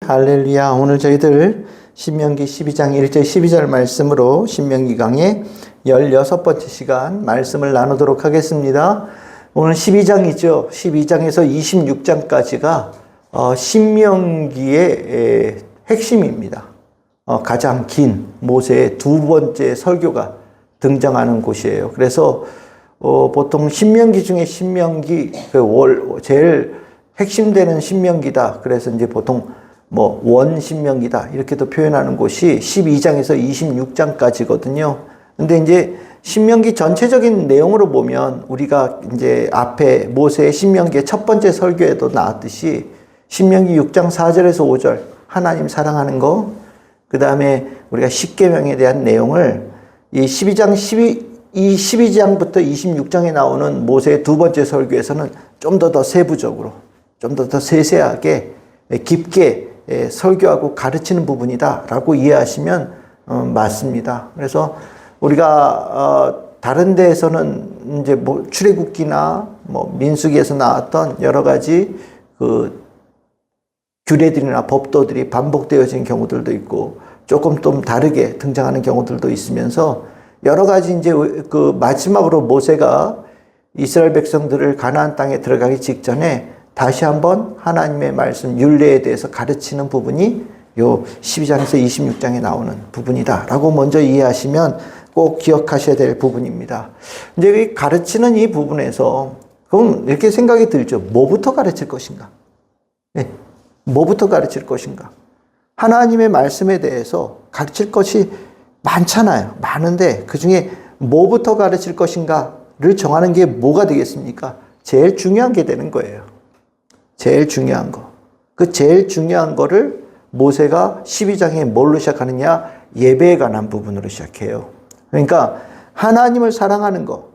할렐루야. 오늘 저희들 신명기 12장 1절 12절 말씀으로 신명기 강의 16번째 시간 말씀을 나누도록 하겠습니다. 오늘 12장이죠. 12장에서 26장까지가 신명기의 핵심입니다. 가장 긴 모세의 두 번째 설교가 등장하는 곳이에요. 그래서 보통 신명기 중에 신명기 제일 핵심되는 신명기다. 그래서 이제 보통 원신명기다 이렇게도 표현하는 곳이 12장에서 26장까지거든요. 근데 이제 신명기 전체적인 내용으로 보면 우리가 이제 앞에 모세의 신명기의 첫 번째 설교에도 나왔듯이 신명기 6장 4절에서 5절 하나님 사랑하는 거, 그 다음에 우리가 십계명에 대한 내용을 이 12장부터 26장에 나오는 모세의 두 번째 설교에서는 좀 더 세부적으로, 좀 더 세세하게 깊게 설교하고 가르치는 부분이다라고 이해하시면 맞습니다. 그래서 우리가 다른 데에서는 이제 출애굽기나 민수기에서 나왔던 여러 가지 그 규례들이나 법도들이 반복되어진 경우들도 있고 조금 좀 다르게 등장하는 경우들도 있으면서 여러 가지 이제 그 마지막으로 모세가 이스라엘 백성들을 가나안 땅에 들어가기 직전에 다시 한번 하나님의 말씀 율례에 대해서 가르치는 부분이 요 12장에서 26장에 나오는 부분이다라고 먼저 이해하시면 꼭 기억하셔야 될 부분입니다. 이제 이 가르치는 이 부분에서 그럼 이렇게 생각이 들죠. 뭐부터 가르칠 것인가? 네. 뭐부터 가르칠 것인가? 하나님의 말씀에 대해서 가르칠 것이 많잖아요. 많은데 그 중에 뭐부터 가르칠 것인가를 정하는 게 뭐가 되겠습니까? 제일 중요한 게 되는 거예요. 제일 중요한 거. 그 제일 중요한 거를 모세가 12장에 뭘로 시작하느냐? 예배에 관한 부분으로 시작해요. 그러니까 하나님을 사랑하는 거.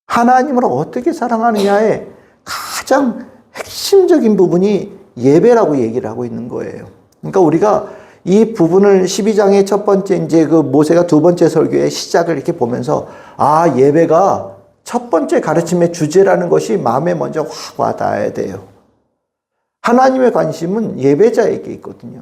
하나님을 어떻게 사랑하느냐의 가장 핵심적인 부분이 예배라고 얘기를 하고 있는 거예요. 그러니까 우리가 이 부분을 12장의 첫 번째 이제 그 모세가 두 번째 설교의 시작을 이렇게 보면서 예배가 첫 번째 가르침의 주제라는 것이 마음에 먼저 확 와닿아야 돼요. 하나님의 관심은 예배자에게 있거든요.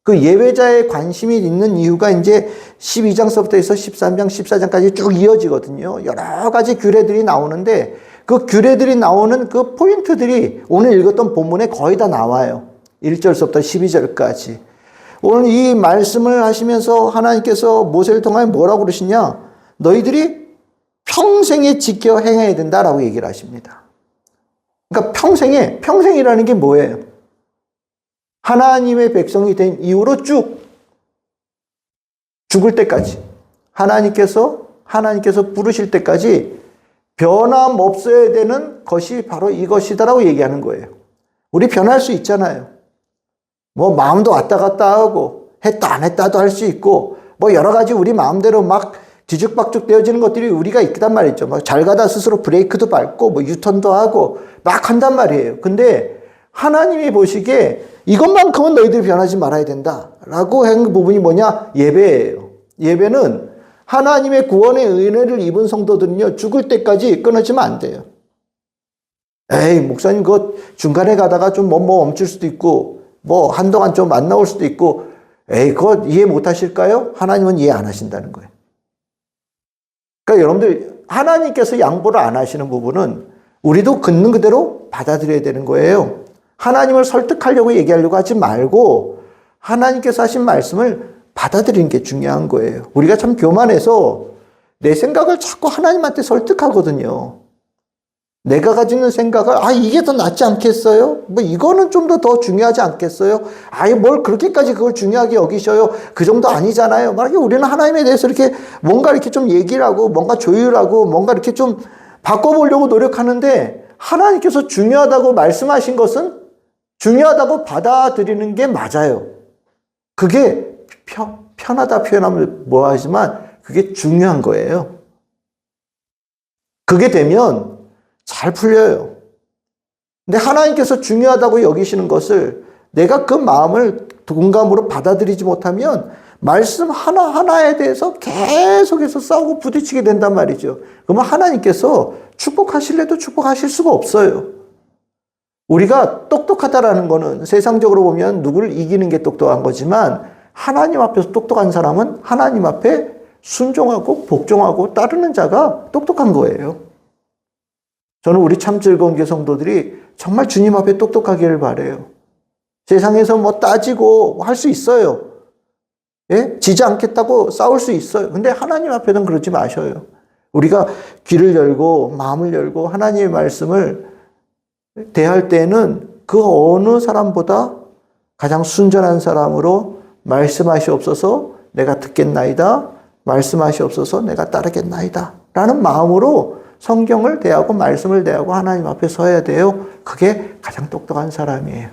그 예배자의 관심이 있는 이유가 이제 12장서부터 해서 13장, 14장까지 쭉 이어지거든요. 여러 가지 규례들이 나오는데 그 규례들이 나오는 그 포인트들이 오늘 읽었던 본문에 거의 다 나와요. 1절서부터 12절까지. 오늘 이 말씀을 하시면서 하나님께서 모세를 통하여 뭐라고 그러시냐? 너희들이 평생에 지켜 행해야 된다라고 얘기를 하십니다. 그러니까 평생이라는 게 뭐예요? 하나님의 백성이 된 이후로 쭉 죽을 때까지 하나님께서 부르실 때까지 변함없어야 되는 것이 바로 이것이다라고 얘기하는 거예요. 우리 변할 수 있잖아요. 마음도 왔다 갔다 하고 했다 안 했다도 할 수 있고 여러 가지 우리 마음대로 막 뒤죽박죽 되어지는 것들이 우리가 있단 말이죠. 잘 가다 스스로 브레이크도 밟고 유턴도 하고 막 한단 말이에요. 근데 하나님이 보시기에 이것만큼은 너희들이 변하지 말아야 된다라고 한 부분이 뭐냐? 예배예요. 예배는 하나님의 구원의 은혜를 입은 성도들은요, 죽을 때까지 끊어지면 안 돼요. 에이, 목사님, 그거 중간에 가다가 좀 멈출 수도 있고, 한동안 좀 안 나올 수도 있고, 에이, 그거 이해 못 하실까요? 하나님은 이해 안 하신다는 거예요. 그러니까 여러분들, 하나님께서 양보를 안 하시는 부분은 우리도 긋는 그대로 받아들여야 되는 거예요. 하나님을 설득하려고 얘기하려고 하지 말고, 하나님께서 하신 말씀을 받아들이는 게 중요한 거예요. 우리가 참 교만해서 내 생각을 자꾸 하나님한테 설득하거든요. 내가 가지는 생각을 이게 더 낫지 않겠어요? 이거는 좀 더 중요하지 않겠어요? 뭘 그렇게까지 그걸 중요하게 여기셔요? 그 정도 아니잖아요. 만약에 우리는 하나님에 대해서 이렇게 뭔가 이렇게 좀 얘기를 하고 뭔가 조율하고 뭔가 이렇게 좀 바꿔보려고 노력하는데 하나님께서 중요하다고 말씀하신 것은 중요하다고 받아들이는 게 맞아요. 그게 편하다 표현하면 뭐하지만 그게 중요한 거예요. 그게 되면 잘 풀려요. 근데 하나님께서 중요하다고 여기시는 것을 내가 그 마음을 공감으로 받아들이지 못하면 말씀 하나하나에 대해서 계속해서 싸우고 부딪히게 된단 말이죠. 그러면 하나님께서 축복하실래도 축복하실 수가 없어요. 우리가 똑똑하다라는 거는 세상적으로 보면 누구를 이기는 게 똑똑한 거지만 하나님 앞에서 똑똑한 사람은 하나님 앞에 순종하고 복종하고 따르는 자가 똑똑한 거예요. 저는 우리 참 즐거운 교회 성도들이 정말 주님 앞에 똑똑하기를 바라요. 세상에서 뭐 따지고 할 수 있어요. 예? 지지 않겠다고 싸울 수 있어요. 근데 하나님 앞에는 그러지 마셔요. 우리가 귀를 열고 마음을 열고 하나님의 말씀을 대할 때는 그 어느 사람보다 가장 순전한 사람으로 말씀하시옵소서 내가 듣겠나이다. 말씀하시옵소서 내가 따르겠나이다. 라는 마음으로 성경을 대하고 말씀을 대하고 하나님 앞에 서야 돼요. 그게 가장 똑똑한 사람이에요.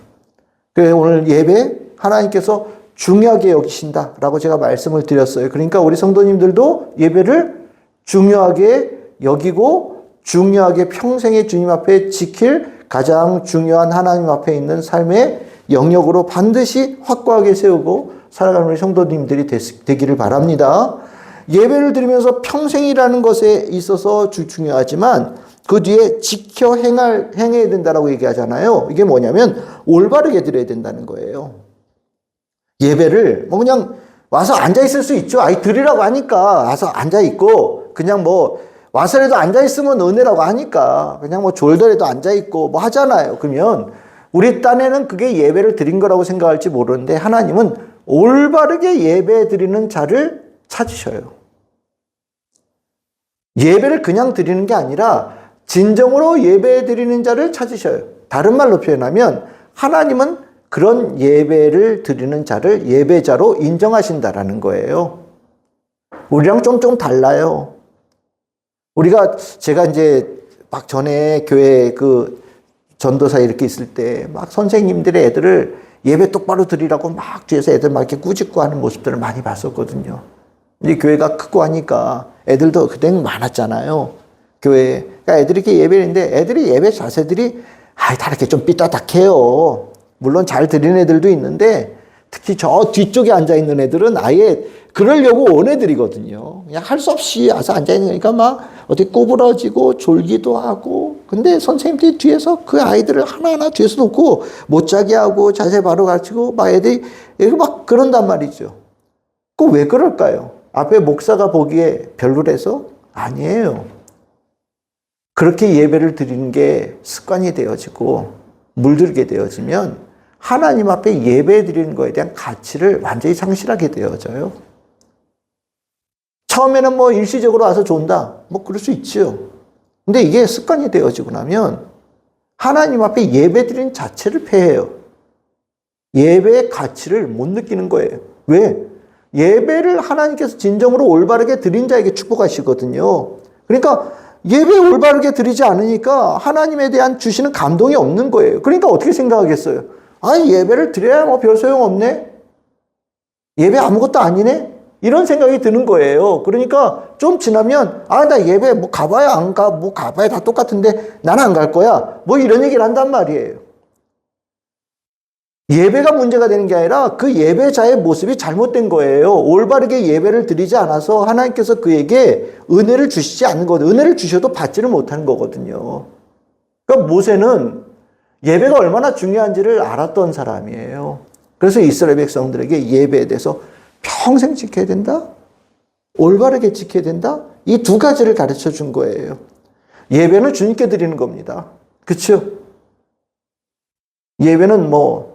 그래서 오늘 예배 하나님께서 중요하게 여기신다라고 제가 말씀을 드렸어요. 그러니까 우리 성도님들도 예배를 중요하게 여기고 중요하게 평생에 주님 앞에 지킬 가장 중요한 하나님 앞에 있는 삶의 영역으로 반드시 확고하게 세우고 살아가는 우리 성도님들이 되기를 바랍니다. 예배를 드리면서 평생이라는 것에 있어서 중요하지만 그 뒤에 지켜 행해야 된다라고 얘기하잖아요. 이게 뭐냐면 올바르게 드려야 된다는 거예요. 예배를 뭐 그냥 와서 앉아 있을 수 있죠. 아이 드리라고 하니까 와서 앉아 있고 그냥 뭐 와서라도 앉아 있으면 은혜라고 하니까 그냥 뭐 졸더라도 앉아 있고 뭐 하잖아요. 그러면 우리 딴에는 그게 예배를 드린 거라고 생각할지 모르는데 하나님은 올바르게 예배 드리는 자를 찾으셔요. 예배를 그냥 드리는 게 아니라 진정으로 예배 드리는 자를 찾으셔요. 다른 말로 표현하면 하나님은 그런 예배를 드리는 자를 예배자로 인정하신다라는 거예요. 우리랑 좀 달라요. 제가 이제 막 전에 교회 그 전도사 이렇게 있을 때 막 선생님들의 애들을 예배 똑바로 드리라고 막 뒤에서 애들 막 이렇게 꾸짖고 하는 모습들을 많이 봤었거든요. 이제 교회가 크고 하니까 애들도 그때는 많았잖아요. 교회에. 그러니까 애들이 이렇게 예배를 했는데 애들이 예배 자세들이 다 이렇게 좀 삐딱딱해요. 물론 잘 드리는 애들도 있는데 특히 저 뒤쪽에 앉아있는 애들은 아예 그러려고 온 애들이거든요. 그냥 할 수 없이 와서 앉아있는 거니까 막 어디 꼬부러지고 졸기도 하고 근데 선생님들이 뒤에서 그 아이들을 하나하나 뒤에서 놓고 못 자게 하고 자세 바로 가르치고 막 애들이 막 그런단 말이죠. 그 왜 그럴까요? 앞에 목사가 보기에 별로라서? 아니에요. 그렇게 예배를 드리는 게 습관이 되어지고 물들게 되어지면 하나님 앞에 예배 드리는 거에 대한 가치를 완전히 상실하게 되어져요. 처음에는 뭐 일시적으로 와서 존다. 뭐 그럴 수 있죠. 근데 이게 습관이 되어지고 나면 하나님 앞에 예배 드리는 자체를 폐해요. 예배의 가치를 못 느끼는 거예요. 왜? 예배를 하나님께서 진정으로 올바르게 드린 자에게 축복하시거든요. 그러니까 예배 올바르게 드리지 않으니까 하나님에 대한 주시는 감동이 없는 거예요. 그러니까 어떻게 생각하겠어요? 예배를 드려야 뭐 별 소용 없네? 예배 아무것도 아니네? 이런 생각이 드는 거예요. 그러니까 좀 지나면 나 예배 뭐 가봐야 안 가, 뭐 가봐야 다 똑같은데 나는 안 갈 거야. 뭐 이런 얘기를 한단 말이에요. 예배가 문제가 되는 게 아니라 그 예배자의 모습이 잘못된 거예요. 올바르게 예배를 드리지 않아서 하나님께서 그에게 은혜를 주시지 않는 거거든요. 은혜를 주셔도 받지를 못하는 거거든요. 그러니까 모세는 예배가 얼마나 중요한지를 알았던 사람이에요. 그래서 이스라엘 백성들에게 예배에 대해서 평생 지켜야 된다? 올바르게 지켜야 된다? 이 두 가지를 가르쳐 준 거예요. 예배는 주님께 드리는 겁니다. 그렇죠? 예배는 뭐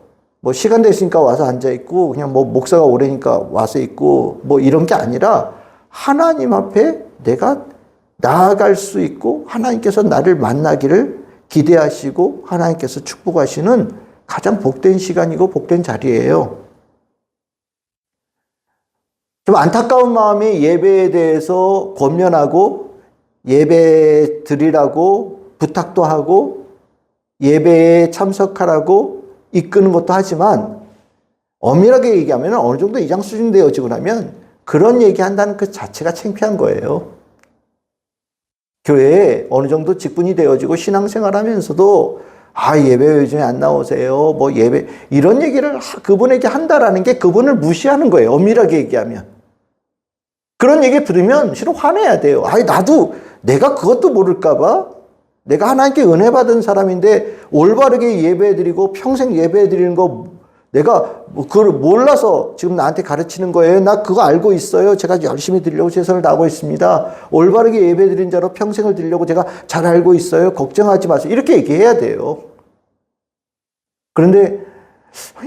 시간 됐으니까 와서 앉아있고, 그냥 뭐 목사가 오래니까 와서 있고, 뭐 이런 게 아니라, 하나님 앞에 내가 나아갈 수 있고, 하나님께서 나를 만나기를 기대하시고, 하나님께서 축복하시는 가장 복된 시간이고, 복된 자리예요. 좀 안타까운 마음이 예배에 대해서 권면하고, 예배 드리라고 부탁도 하고, 예배에 참석하라고 이끄는 것도 하지만 엄밀하게 얘기하면 어느 정도 이장 수준 되어지고 나면 그런 얘기한다는 그 자체가 창피한 거예요. 교회에 어느 정도 직분이 되어지고 신앙생활 하면서도 예배 요즘에 안 나오세요. 뭐 예배 이런 얘기를 그분에게 한다라는 게 그분을 무시하는 거예요. 엄밀하게 얘기하면. 그런 얘기 들으면 실은 화내야 돼요. 나도 내가 그것도 모를까 봐. 내가 하나님께 은혜 받은 사람인데 올바르게 예배드리고 평생 예배드리는 거 내가 그걸 몰라서 지금 나한테 가르치는 거예요. 나 그거 알고 있어요. 제가 열심히 드리려고 최선을 다하고 있습니다. 올바르게 예배드린 자로 평생을 드리려고 제가 잘 알고 있어요. 걱정하지 마세요. 이렇게 얘기해야 돼요. 그런데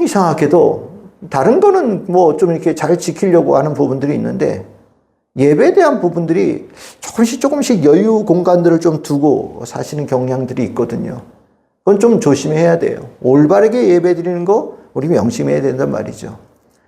이상하게도 다른 거는 뭐 좀 이렇게 잘 지키려고 하는 부분들이 있는데 예배에 대한 부분들이 조금씩 여유 공간들을 좀 두고 사시는 경향들이 있거든요. 그건 좀 조심해야 돼요. 올바르게 예배 드리는 거 우리 명심해야 된단 말이죠.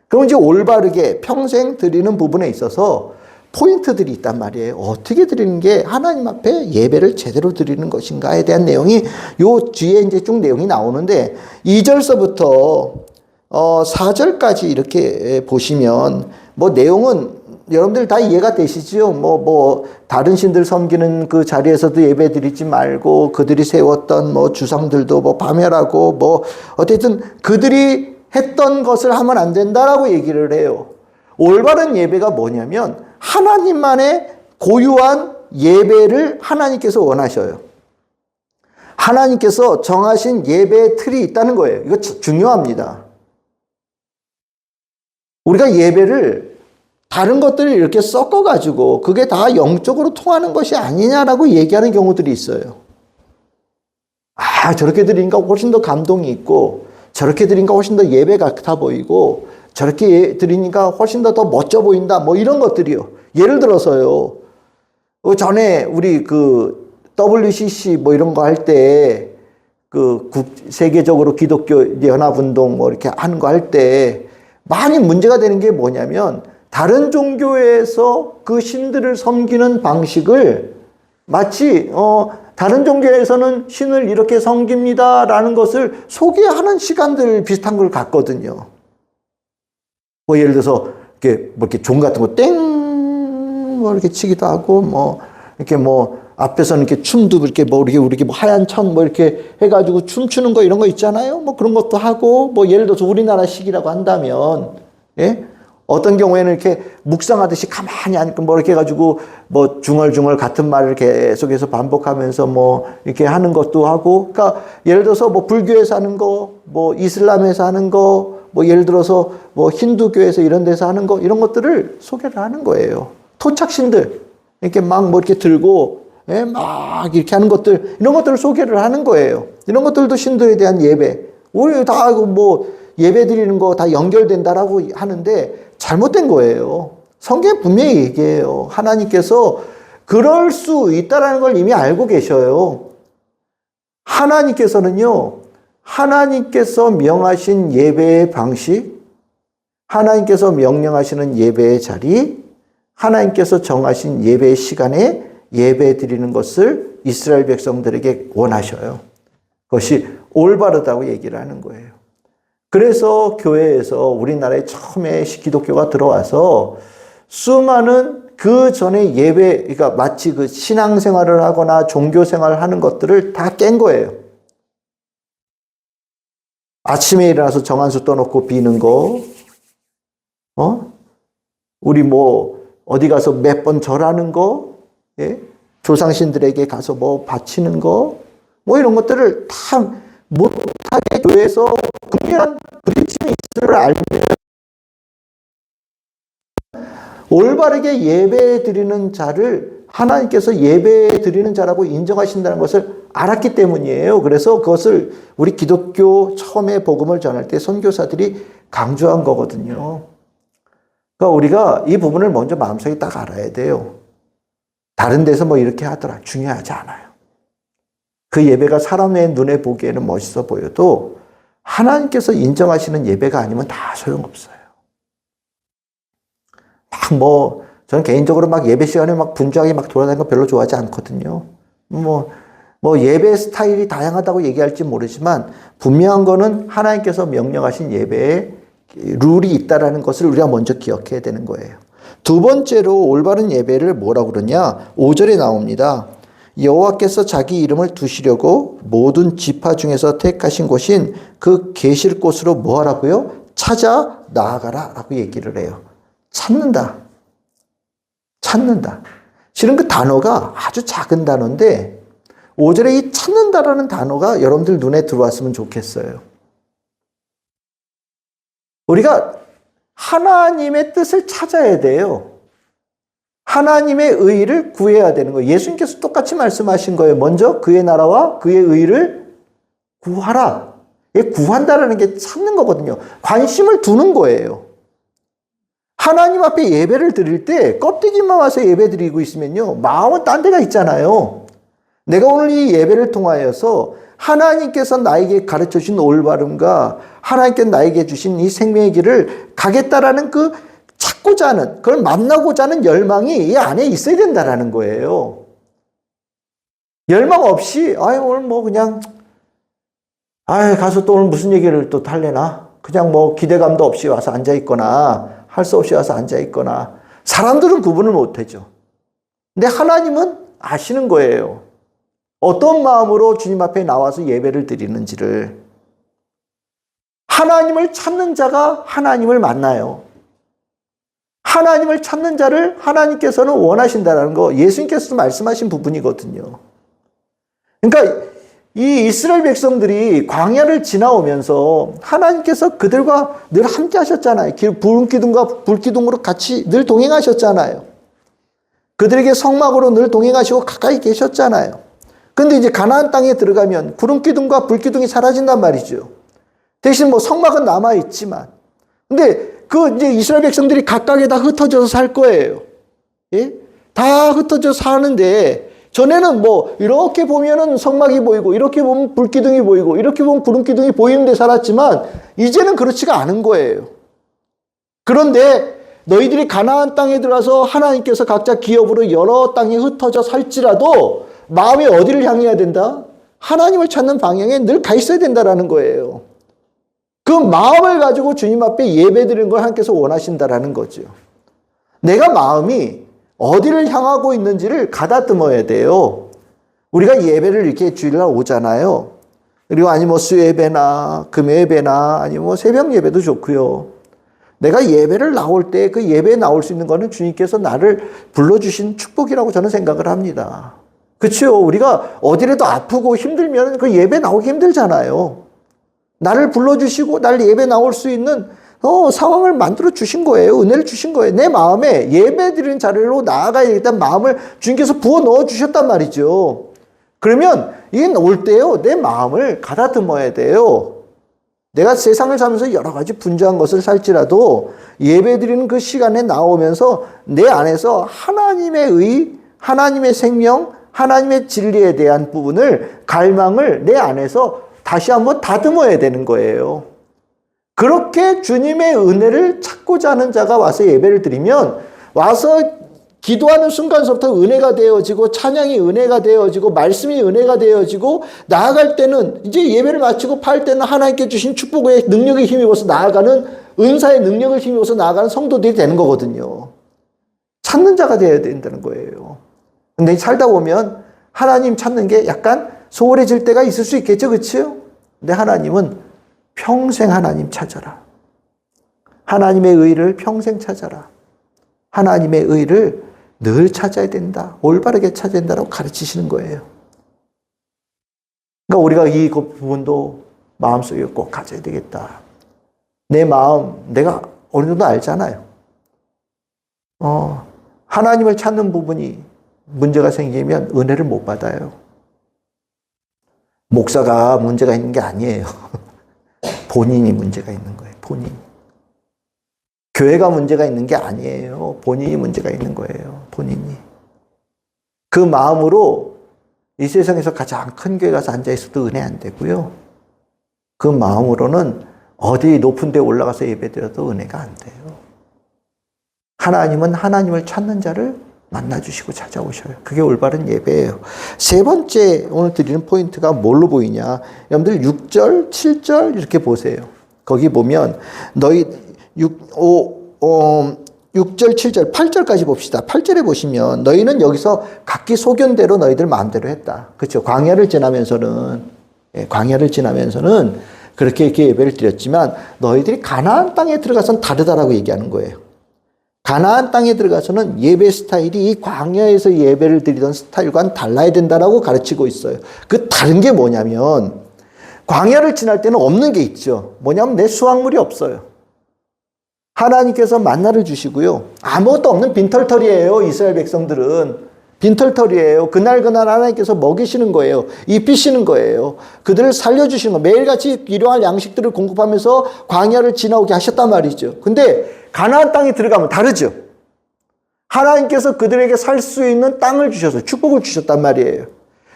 그럼 이제 올바르게 평생 드리는 부분에 있어서 포인트들이 있단 말이에요. 어떻게 드리는 게 하나님 앞에 예배를 제대로 드리는 것인가에 대한 내용이 요 뒤에 이제 쭉 내용이 나오는데 2절서부터 4절까지 이렇게 보시면 뭐 내용은 여러분들 다 이해가 되시지요? 다른 신들 섬기는 그 자리에서도 예배 드리지 말고, 그들이 세웠던 주상들도 파멸하고, 어쨌든 그들이 했던 것을 하면 안 된다라고 얘기를 해요. 올바른 예배가 뭐냐면, 하나님만의 고유한 예배를 하나님께서 원하셔요. 하나님께서 정하신 예배의 틀이 있다는 거예요. 이거 중요합니다. 우리가 예배를 다른 것들을 이렇게 섞어가지고 그게 다 영적으로 통하는 것이 아니냐라고 얘기하는 경우들이 있어요. 저렇게 드리니까 훨씬 더 감동이 있고, 저렇게 드리니까 훨씬 더 예배 같아 보이고, 저렇게 드리니까 훨씬 더 멋져 보인다. 이런 것들이요. 예를 들어서요. 전에 우리 WCC 이런 거 할 때, 세계적으로 기독교 연합운동 이렇게 하는 거 할 때, 많이 문제가 되는 게 뭐냐면, 다른 종교에서 그 신들을 섬기는 방식을 마치 다른 종교에서는 신을 이렇게 섬깁니다라는 것을 소개하는 시간들 비슷한 걸 갖거든요. 예를 들어서 이렇게 종 같은 거 땡 이렇게 치기도 하고 이렇게 앞에서는 이렇게 춤도 이렇게 이렇게 하얀 천 이렇게 해가지고 춤추는 거 이런 거 있잖아요. 그런 것도 하고 예를 들어서 우리나라식이라고 한다면 예? 어떤 경우에는 이렇게 묵상하듯이 가만히 앉고 이렇게 해가지고 중얼중얼 같은 말을 계속해서 반복하면서 이렇게 하는 것도 하고, 그러니까 예를 들어서 불교에서 하는 거, 이슬람에서 하는 거, 예를 들어서 힌두교에서 이런 데서 하는 거, 이런 것들을 소개를 하는 거예요. 토착신들 이렇게 이렇게 들고 막 이렇게 하는 것들, 이런 것들을 소개를 하는 거예요. 이런 것들도 신들에 대한 예배. 우리 다 예배 드리는 거 다 연결된다라고 하는데 잘못된 거예요. 성경에 분명히 얘기해요. 하나님께서 그럴 수 있다라는 걸 이미 알고 계셔요. 하나님께서는요, 하나님께서 명하신 예배의 방식, 하나님께서 명령하시는 예배의 자리, 하나님께서 정하신 예배의 시간에 예배 드리는 것을 이스라엘 백성들에게 원하셔요. 그것이 올바르다고 얘기를 하는 거예요. 그래서 교회에서 우리나라에 처음에 기독교가 들어와서 수많은 그 전에 예배, 그러니까 마치 신앙생활을 하거나 종교생활을 하는 것들을 다 깬 거예요. 아침에 일어나서 정한수 떠놓고 비는 거, 우리 어디 가서 몇 번 절하는 거, 예? 조상신들에게 가서 바치는 거, 이런 것들을 다 못하게 교회에서 분명한 부딪힘이 있을 줄 알면 올바르게 예배 드리는 자를 하나님께서 예배 드리는 자라고 인정하신다는 것을 알았기 때문이에요. 그래서 그것을 우리 기독교 처음에 복음을 전할 때 선교사들이 강조한 거거든요. 그러니까 우리가 이 부분을 먼저 마음속에 딱 알아야 돼요. 다른 데서 이렇게 하더라. 중요하지 않아요. 그 예배가 사람의 눈에 보기에는 멋있어 보여도 하나님께서 인정하시는 예배가 아니면 다 소용없어요. 저는 개인적으로 예배 시간에 분주하게 돌아다니는 거 별로 좋아하지 않거든요. 예배 스타일이 다양하다고 얘기할지 모르지만 분명한 거는 하나님께서 명령하신 예배에 룰이 있다라는 것을 우리가 먼저 기억해야 되는 거예요. 두 번째로 올바른 예배를 뭐라고 그러냐? 5절에 나옵니다. 여호와께서 자기 이름을 두시려고 모든 지파 중에서 택하신 곳인 그 계실 곳으로 뭐 하라고요? 찾아 나아가라 라고 얘기를 해요. 찾는다. 실은 그 단어가 아주 작은 단어인데 5절에 이 찾는다라는 단어가 여러분들 눈에 들어왔으면 좋겠어요. 우리가 하나님의 뜻을 찾아야 돼요. 하나님의 의를 구해야 되는 거예요. 예수님께서 똑같이 말씀하신 거예요. 먼저 그의 나라와 그의 의를 구하라. 구한다라는 게 찾는 거거든요. 관심을 두는 거예요. 하나님 앞에 예배를 드릴 때 껍데기만 와서 예배 드리고 있으면요, 마음은 딴 데가 있잖아요. 내가 오늘 이 예배를 통하여서 하나님께서 나에게 가르쳐 주신 올바름과 하나님께서 나에게 주신 이 생명의 길을 가겠다라는 그 찾고자 하는, 그걸 만나고자 하는 열망이 이 안에 있어야 된다라는 거예요. 열망 없이 오늘 뭐 그냥 가서 또 오늘 무슨 얘기를 또 할래나? 그냥 뭐 기대감도 없이 와서 앉아있거나 할 수 없이 와서 앉아있거나, 사람들은 구분을 못하죠. 근데 하나님은 아시는 거예요. 어떤 마음으로 주님 앞에 나와서 예배를 드리는지를. 하나님을 찾는 자가 하나님을 만나요. 하나님을 찾는 자를 하나님께서는 원하신다는 거 예수님께서도 말씀하신 부분이거든요. 그러니까 이 이스라엘 백성들이 광야를 지나오면서 하나님께서 그들과 늘 함께 하셨잖아요. 붉은 기둥과 불기둥으로 같이 늘 동행하셨잖아요. 그들에게 성막으로 늘 동행하시고 가까이 계셨잖아요. 근데 이제 가나안 땅에 들어가면 구름 기둥과 불 기둥이 사라진단 말이죠. 대신 뭐 성막은 남아 있지만, 근데 그 이제 이스라엘 백성들이 각각에 다 흩어져서 살 거예요. 예? 다 흩어져서 사는데, 전에는 뭐 이렇게 보면은 성막이 보이고, 이렇게 보면 불 기둥이 보이고, 이렇게 보면 구름 기둥이 보이는데 살았지만, 이제는 그렇지가 않은 거예요. 그런데 너희들이 가나안 땅에 들어가서 하나님께서 각자 기업으로 여러 땅에 흩어져 살지라도 마음이 어디를 향해야 된다? 하나님을 찾는 방향에 늘 가 있어야 된다라는 거예요. 그 마음을 가지고 주님 앞에 예배드리는 걸 하나님께서 원하신다라는 거죠. 내가 마음이 어디를 향하고 있는지를 가다듬어야 돼요. 우리가 예배를 이렇게 주일날 오잖아요. 그리고 아니 뭐 수예배나 금요예배나 아니 뭐 새벽 예배도 좋고요. 내가 예배를 나올 때 그 예배에 나올 수 있는 거는 주님께서 나를 불러주신 축복이라고 저는 생각을 합니다. 그렇죠. 우리가 어디라도 아프고 힘들면 그 예배 나오기 힘들잖아요. 나를 불러주시고 나를 예배 나올 수 있는 상황을 만들어 주신 거예요. 은혜를 주신 거예요. 내 마음에 예배 드리는 자리로 나아가야 되겠다는 마음을 주님께서 부어 넣어 주셨단 말이죠. 그러면 이게 올 때요, 내 마음을 가다듬어야 돼요. 내가 세상을 살면서 여러 가지 분주한 것을 살지라도 예배 드리는 그 시간에 나오면서 내 안에서 하나님의 의, 하나님의 생명, 하나님의 진리에 대한 부분을, 갈망을 내 안에서 다시 한번 다듬어야 되는 거예요. 그렇게 주님의 은혜를 찾고자 하는 자가 와서 예배를 드리면, 와서 기도하는 순간서부터 은혜가 되어지고, 찬양이 은혜가 되어지고, 말씀이 은혜가 되어지고, 나아갈 때는 이제 예배를 마치고 팔 때는 하나님께 주신 축복의 능력에 힘입어서 나아가는, 은사의 능력을 힘입어서 나아가는 성도들이 되는 거거든요. 찾는 자가 되어야 된다는 거예요. 근데 살다 보면 하나님 찾는 게 약간 소홀해질 때가 있을 수 있겠죠. 그렇죠? 근데 하나님은 평생 하나님 찾아라. 하나님의 의를 평생 찾아라. 하나님의 의를 늘 찾아야 된다. 올바르게 찾아야 된다고 가르치시는 거예요. 그러니까 우리가 이 부분도 마음속에 꼭 가져야 되겠다. 내 마음, 내가 어느 정도 알잖아요. 하나님을 찾는 부분이 문제가 생기면 은혜를 못 받아요. 목사가 문제가 있는 게 아니에요. 본인이 문제가 있는 거예요. 본인. 교회가 문제가 있는 게 아니에요. 본인이 문제가 있는 거예요. 본인이. 그 마음으로 이 세상에서 가장 큰 교회 가서 앉아있어도 은혜 안 되고요. 그 마음으로는 어디 높은 데 올라가서 예배드려도 은혜가 안 돼요. 하나님은 하나님을 찾는 자를 만나주시고 찾아오셔요. 그게 올바른 예배예요. 세 번째 오늘 드리는 포인트가 뭘로 보이냐. 여러분들 6절, 7절 이렇게 보세요. 거기 보면 너희 6절, 7절, 8절까지 봅시다. 8절에 보시면 너희는 여기서 각기 소견대로 너희들 마음대로 했다. 그렇죠. 광야를 지나면서는 그렇게 이렇게 예배를 드렸지만 너희들이 가나안 땅에 들어가서는 다르다라고 얘기하는 거예요. 가나안 땅에 들어가서는 예배 스타일이 이 광야에서 예배를 드리던 스타일과는 달라야 된다라고 가르치고 있어요. 그 다른 게 뭐냐면 광야를 지날 때는 없는 게 있죠. 뭐냐면 내 수확물이 없어요. 하나님께서 만나를 주시고요. 아무것도 없는 빈털터리예요. 이스라엘 백성들은. 빈털터리예요. 그날 하나님께서 먹이시는 거예요. 입히시는 거예요. 그들을 살려주시는 거예요. 매일같이 일용할 양식들을 공급하면서 광야를 지나오게 하셨단 말이죠. 근데 가나안 땅에 들어가면 다르죠. 하나님께서 그들에게 살 수 있는 땅을 주셔서 축복을 주셨단 말이에요.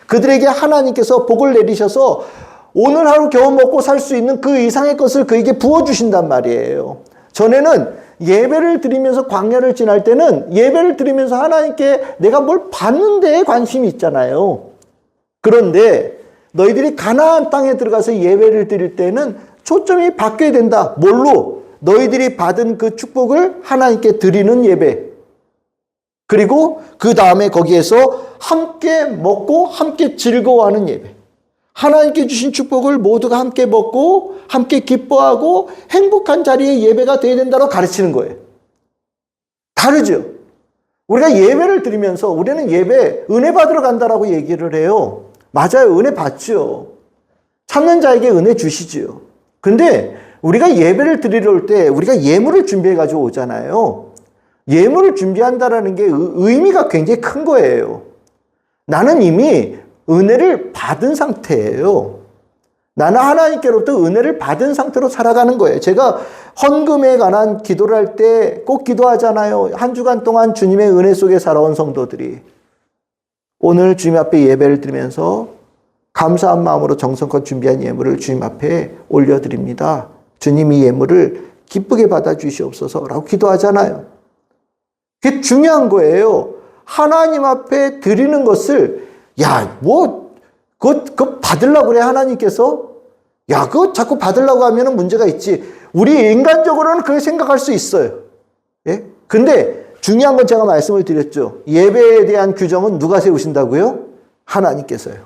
그들에게 하나님께서 복을 내리셔서 오늘 하루 겨우 먹고 살 수 있는 그 이상의 것을 그에게 부어주신단 말이에요. 전에는 예배를 드리면서 광야를 지날 때는 예배를 드리면서 하나님께 내가 뭘 받는 데에 관심이 있잖아요. 그런데 너희들이 가나안 땅에 들어가서 예배를 드릴 때는 초점이 바뀌어야 된다. 뭘로? 너희들이 받은 그 축복을 하나님께 드리는 예배. 그리고 그 다음에 거기에서 함께 먹고 함께 즐거워하는 예배. 하나님께 주신 축복을 모두가 함께 먹고 함께 기뻐하고 행복한 자리에 예배가 되어야 된다고 가르치는 거예요. 다르죠? 우리가 예배를 드리면서 우리는 예배 은혜 받으러 간다라고 얘기를 해요. 맞아요. 은혜 받죠. 찾는 자에게 은혜 주시지요. 근데 우리가 예배를 드리러 올 때 우리가 예물을 준비해 가지고 오잖아요. 예물을 준비한다라는 게 의미가 굉장히 큰 거예요. 나는 이미 은혜를 받은 상태예요. 나는 하나님께로부터 은혜를 받은 상태로 살아가는 거예요. 제가 헌금에 관한 기도를 할 때 꼭 기도하잖아요. 한 주간 동안 주님의 은혜 속에 살아온 성도들이 오늘 주님 앞에 예배를 드리면서 감사한 마음으로 정성껏 준비한 예물을 주님 앞에 올려드립니다. 주님이 예물을 기쁘게 받아주시옵소서라고 기도하잖아요. 그게 중요한 거예요. 하나님 앞에 드리는 것을 그거 받으려고 그래, 하나님께서? 그거 자꾸 받으려고 하면 문제가 있지. 우리 인간적으로는 그렇게 생각할 수 있어요. 예? 근데 중요한 건 제가 말씀을 드렸죠. 예배에 대한 규정은 누가 세우신다고요? 하나님께서요.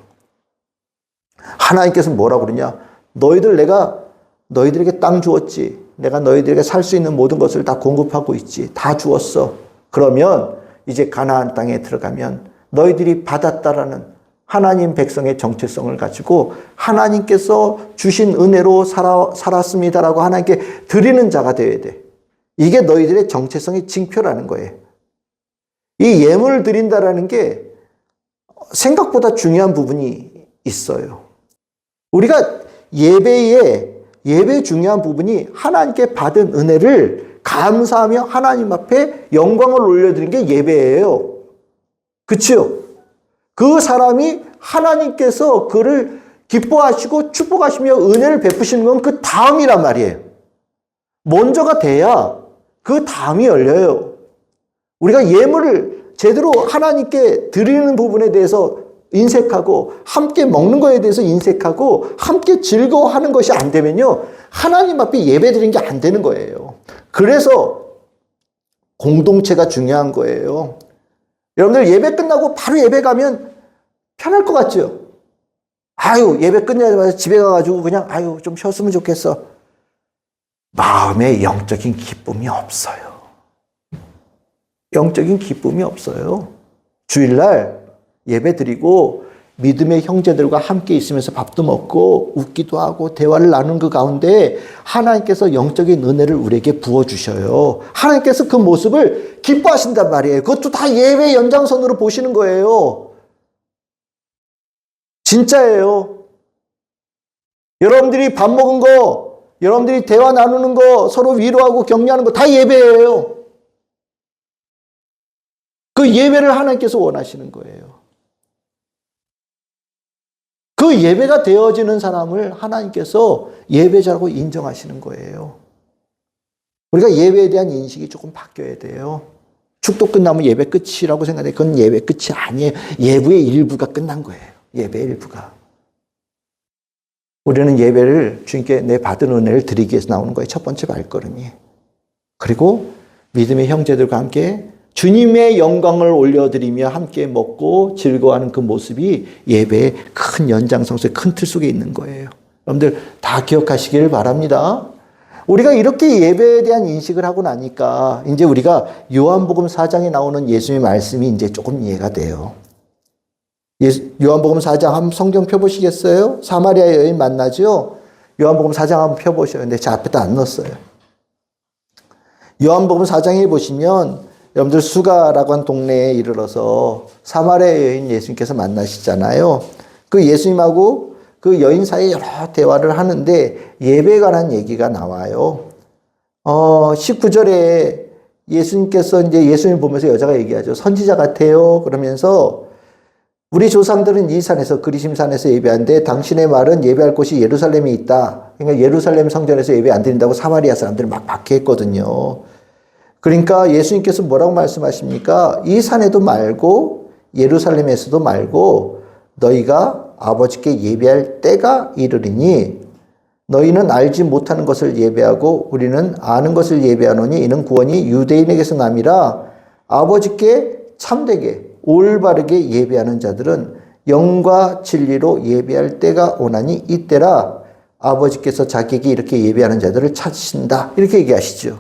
하나님께서 뭐라고 그러냐? 내가 너희들에게 땅 주었지. 내가 너희들에게 살 수 있는 모든 것을 다 공급하고 있지. 다 주었어. 그러면 이제 가나안 땅에 들어가면 너희들이 받았다라는 하나님 백성의 정체성을 가지고 하나님께서 주신 은혜로 살았습니다라고 하나님께 드리는 자가 되어야 돼. 이게 너희들의 정체성의 징표라는 거예요. 이 예물을 드린다라는 게 생각보다 중요한 부분이 있어요. 우리가 예배의 중요한 부분이 하나님께 받은 은혜를 감사하며 하나님 앞에 영광을 올려드리는 게 예배예요. 그치요? 그 사람이 하나님께서 그를 기뻐하시고 축복하시며 은혜를 베푸시는 건 그 다음이란 말이에요. 먼저가 돼야 그 다음이 열려요. 우리가 예물을 제대로 하나님께 드리는 부분에 대해서 인색하고 함께 먹는 거에 대해서 인색하고 함께 즐거워하는 것이 안 되면요. 하나님 앞에 예배 드리는 게 안 되는 거예요. 그래서 공동체가 중요한 거예요. 여러분들 예배 끝나고 바로 예배 가면 편할 것 같죠? 예배 끝나자마자 집에 가가지고 그냥 좀 쉬었으면 좋겠어. 마음에 영적인 기쁨이 없어요. 영적인 기쁨이 없어요. 주일날 예배 드리고 믿음의 형제들과 함께 있으면서 밥도 먹고 웃기도 하고 대화를 나누는 그 가운데 하나님께서 영적인 은혜를 우리에게 부어주셔요. 하나님께서 그 모습을 기뻐하신단 말이에요. 그것도 다 예배 연장선으로 보시는 거예요. 진짜예요. 여러분들이 밥 먹은 거, 여러분들이 대화 나누는 거, 서로 위로하고 격려하는 거 다 예배예요. 그 예배를 하나님께서 원하시는 거예요. 그 예배가 되어지는 사람을 하나님께서 예배자라고 인정하시는 거예요. 우리가 예배에 대한 인식이 조금 바뀌어야 돼요. 축도 끝나면 예배 끝이라고 생각해. 그건 예배 끝이 아니에요. 예배의 일부가 끝난 거예요. 예배의 일부가. 우리는 예배를 주님께 내 받은 은혜를 드리기 위해서 나오는 거예요. 첫 번째 발걸음이. 그리고 믿음의 형제들과 함께 주님의 영광을 올려드리며 함께 먹고 즐거워하는 그 모습이 예배의 큰 연장선의 큰 틀 속에 있는 거예요. 여러분들 다 기억하시길 바랍니다. 우리가 이렇게 예배에 대한 인식을 하고 나니까 이제 우리가 요한복음 4장에 나오는 예수님의 말씀이 이제 조금 이해가 돼요. 요한복음 4장 한번 성경 펴보시겠어요? 사마리아 여인 만나죠? 요한복음 4장 한번 펴보셔요. 근데 제 앞에다 안 넣었어요. 요한복음 4장에 보시면 여러분들 수가라고 한 동네에 이르러서 사마리아 여인 예수님께서 만나시잖아요. 그 예수님하고 그 여인 사이에 여러 대화를 하는데 예배에 관한 얘기가 나와요. 19절에 예수님께서 이제 예수님 보면서 여자가 얘기하죠. 선지자 같아요. 그러면서 우리 조상들은 이 산에서 그리심산에서 예배하는데 당신의 말은 예배할 곳이 예루살렘에 있다. 그러니까 예루살렘 성전에서 예배 안 드린다고 사마리아 사람들이 막 박해했거든요. 그러니까 예수님께서 뭐라고 말씀하십니까? 이 산에도 말고 예루살렘에서도 말고 너희가 아버지께 예배할 때가 이르리니 너희는 알지 못하는 것을 예배하고 우리는 아는 것을 예배하노니 이는 구원이 유대인에게서 남이라. 아버지께 참되게 올바르게 예배하는 자들은 영과 진리로 예배할 때가 오나니 이때라. 아버지께서 자기에게 이렇게 예배하는 자들을 찾으신다. 이렇게 얘기하시죠.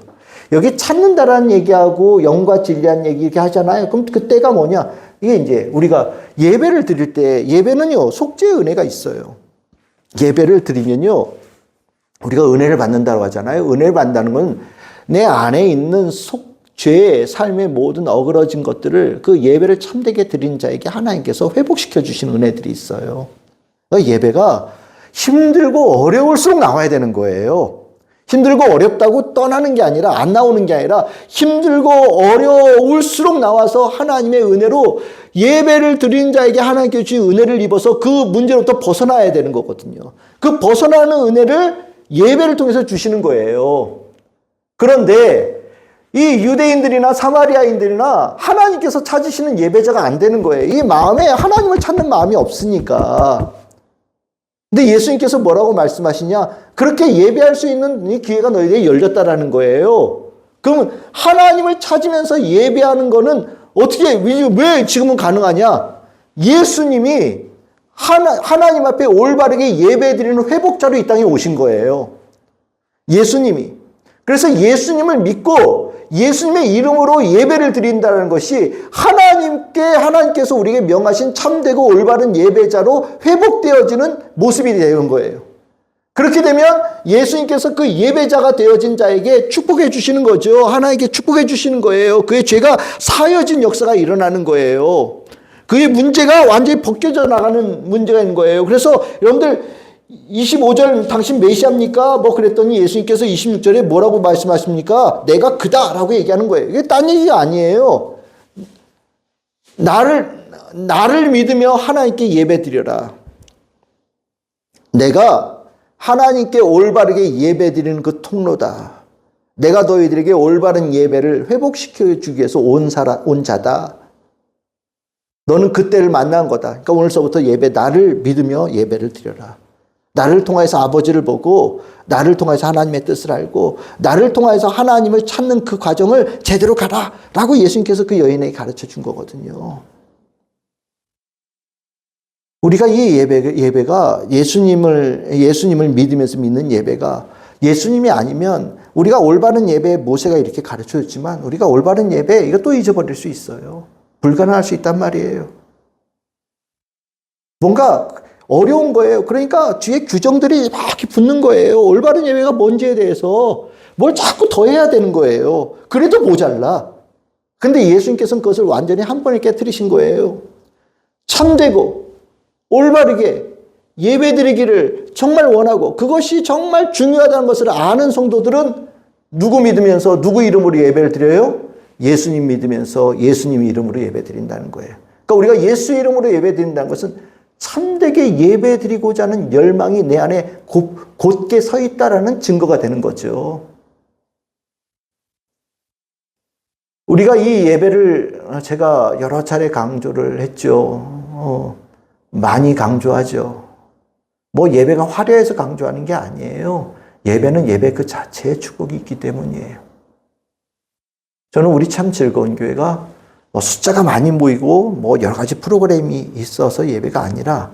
여기 찾는다라는 얘기하고 영과 진리한 얘기 이렇게 하잖아요. 그럼 그 때가 뭐냐? 이게 이제 우리가 예배를 드릴 때 예배는요, 속죄의 은혜가 있어요. 예배를 드리면요, 우리가 은혜를 받는다고 하잖아요. 은혜를 받는다는 건 내 안에 있는 죄의 삶의 모든 어그러진 것들을 그 예배를 참되게 드린 자에게 하나님께서 회복시켜 주시는 은혜들이 있어요. 예배가 힘들고 어려울수록 나와야 되는 거예요. 힘들고 어렵다고 떠나는 게 아니라, 안 나오는 게 아니라 힘들고 어려울수록 나와서 하나님의 은혜로 예배를 드린 자에게 하나님께 주신 은혜를 입어서 그 문제로부터 벗어나야 되는 거거든요. 그 벗어나는 은혜를 예배를 통해서 주시는 거예요. 그런데 이 유대인들이나 사마리아인들이나 하나님께서 찾으시는 예배자가 안 되는 거예요. 이 마음에 하나님을 찾는 마음이 없으니까. 근데 예수님께서 뭐라고 말씀하시냐? 그렇게 예배할 수 있는 이 기회가 너희에게 열렸다라는 거예요. 그럼 하나님을 찾으면서 예배하는 거는 어떻게, 왜 지금은 가능하냐? 예수님이 하나님 앞에 올바르게 예배드리는 회복자로 이 땅에 오신 거예요. 예수님이. 그래서 예수님을 믿고 예수님의 이름으로 예배를 드린다는 것이 하나님께서 우리에게 명하신 참되고 올바른 예배자로 회복되어지는 모습이 되는 거예요. 그렇게 되면 예수님께서 그 예배자가 되어진 자에게 축복해 주시는 거죠. 하나님께 축복해 주시는 거예요. 그의 죄가 사여진 역사가 일어나는 거예요. 그의 문제가 완전히 벗겨져 나가는 문제가 있는 거예요. 그래서 여러분들 25절 당신 메시아입니까? 뭐 그랬더니 예수님께서 26절에 뭐라고 말씀하십니까? 내가 그다라고 얘기하는 거예요. 이게 딴 얘기가 아니에요. 나를 믿으며 하나님께 예배드려라. 내가 하나님께 올바르게 예배드리는 그 통로다. 내가 너희들에게 올바른 예배를 회복시켜 주기 위해서 온 자다. 너는 그때를 만난 거다. 그러니까 오늘서부터 나를 믿으며 예배를 드려라. 나를 통해서 아버지를 보고 나를 통해서 하나님의 뜻을 알고 나를 통해서 하나님을 찾는 그 과정을 제대로 가라 라고 예수님께서 그 여인에게 가르쳐 준 거거든요. 우리가 이 예배가 예수님을 믿으면서 믿는 예배가 예수님이 아니면 우리가 올바른 예배 모세가 이렇게 가르쳐 줬지만 우리가 올바른 예배 이것도 잊어버릴 수 있어요. 불가능할 수 있단 말이에요. 뭔가 어려운 거예요. 그러니까 뒤에 규정들이 막 붙는 거예요. 올바른 예배가 뭔지에 대해서 뭘 자꾸 더 해야 되는 거예요. 그래도 모자라. 근데 예수님께서는 그것을 완전히 한 번에 깨트리신 거예요. 참되고 올바르게 예배드리기를 정말 원하고 그것이 정말 중요하다는 것을 아는 성도들은 누구 믿으면서 누구 이름으로 예배를 드려요? 예수님 믿으면서 예수님 이름으로 예배드린다는 거예요. 그러니까 우리가 예수 이름으로 예배드린다는 것은 참되게 예배드리고자 하는 열망이 내 안에 곧게 서 있다라는 증거가 되는 거죠. 우리가 이 예배를 제가 여러 차례 강조를 했죠. 많이 강조하죠. 뭐 예배가 화려해서 강조하는 게 아니에요. 예배는 예배 그 자체의 축복이 있기 때문이에요. 저는 우리 참 즐거운 교회가 숫자가 많이 모이고 여러 가지 프로그램이 있어서 예배가 아니라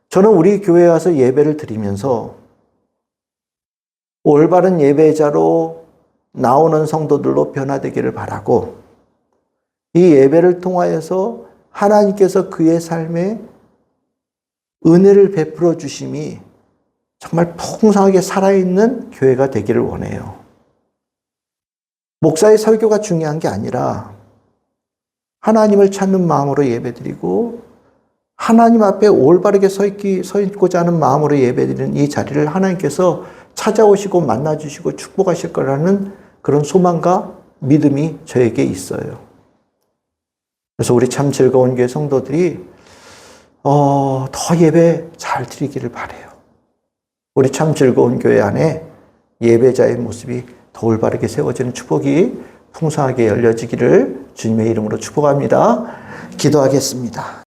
저는 우리 교회에 와서 예배를 드리면서 올바른 예배자로 나오는 성도들로 변화되기를 바라고, 이 예배를 통하여서 하나님께서 그의 삶에 은혜를 베풀어 주심이 정말 풍성하게 살아있는 교회가 되기를 원해요. 목사의 설교가 중요한 게 아니라 하나님을 찾는 마음으로 예배드리고 하나님 앞에 올바르게 서 있고자 하는 마음으로 예배드리는 이 자리를 하나님께서 찾아오시고 만나주시고 축복하실 거라는 그런 소망과 믿음이 저에게 있어요. 그래서 우리 참 즐거운 교회 성도들이 더 예배 잘 드리기를 바라요. 우리 참 즐거운 교회 안에 예배자의 모습이 더 올바르게 세워지는 축복이 풍성하게 열려지기를 주님의 이름으로 축복합니다. 기도하겠습니다.